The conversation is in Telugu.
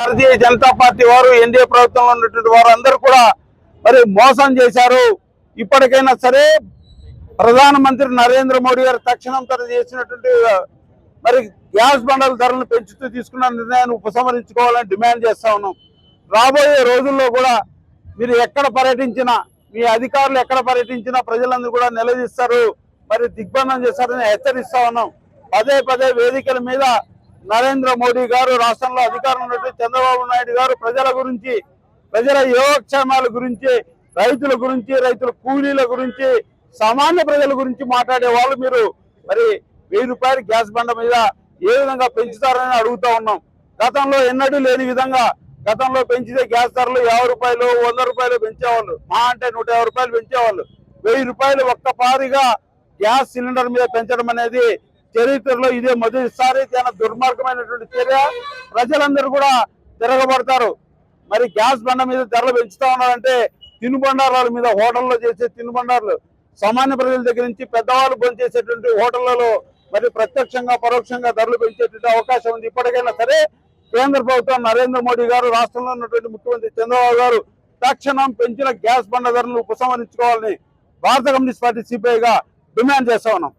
భారతీయ జనతా పార్టీ వారు ఎన్డీఏ ప్రభుత్వంలో ఉన్నటువంటి వారు అందరూ కూడా మరి మోసం చేశారు. ఇప్పటికైనా సరే ప్రధానమంత్రి నరేంద్ర మోడీ గారు తక్షణం తను చేసినటువంటి మరి గ్యాస్ బండల ధరలను పెంచుతూ తీసుకున్న నిర్ణయాన్ని ఉపసంహరించుకోవాలని డిమాండ్ చేస్తా ఉన్నాం. రాబోయే రోజుల్లో కూడా మీరు ఎక్కడ పర్యటించినా, మీ అధికారులు ఎక్కడ పర్యటించినా ప్రజలందరూ కూడా నిలదీస్తారు, మరి దిగ్బంధం చేస్తారని హెచ్చరిస్తా ఉన్నాం. పదే పదే వేదికల మీద నరేంద్ర మోడీ గారు, రాష్ట్రంలో అధికారంలో ఉన్నటువంటి చంద్రబాబు నాయుడు గారు ప్రజల గురించి, ప్రజల యోగక్షేమాల గురించి, రైతుల గురించి, రైతుల కూలీల గురించి, సామాన్య ప్రజల గురించి మాట్లాడే వాళ్ళు మీరు మరి 1000 రూపాయలు గ్యాస్ బండ మీద ఏ విధంగా పెంచుతారని అడుగుతా ఉన్నాం. గతంలో ఎన్నడూ లేని విధంగా గతంలో పెంచితే గ్యాస్ ధరలు 50 రూపాయలు 100 రూపాయలు పెంచేవాళ్ళు, మా అంటే 150 రూపాయలు పెంచేవాళ్ళు. 1000 రూపాయలు ఒక్కపారిగా గ్యాస్ సిలిండర్ మీద పెంచడం అనేది చరిత్రలో ఇదే మొదటిసారి. చాలా దుర్మార్గమైనటువంటి చర్య. ప్రజలందరూ కూడా తిరగబడతారు. మరి గ్యాస్ బండ మీద ధరలు పెంచుతా ఉన్నారంటే తినుబండారాల మీద, హోటల్లో చేసే తినుబండారాలు, సామాన్య ప్రజల దగ్గర నుంచి పెద్దవాళ్ళు పనిచేసేటువంటి హోటళ్లలో మరి ప్రత్యక్షంగా పరోక్షంగా ధరలు పెంచేటువంటి అవకాశం ఉంది. ఇప్పటికైనా సరే కేంద్ర ప్రభుత్వం నరేంద్ర మోడీ గారు, రాష్ట్రంలో ఉన్నటువంటి ముఖ్యమంత్రి చంద్రబాబు గారు తక్షణం పెంచిన గ్యాస్ బండ ధరలను ఉపసంహరించుకోవాలని భారత కమ్యూనిస్ట్ పార్టీ సిపిఐగా డిమాండ్ చేస్తా ఉన్నాం.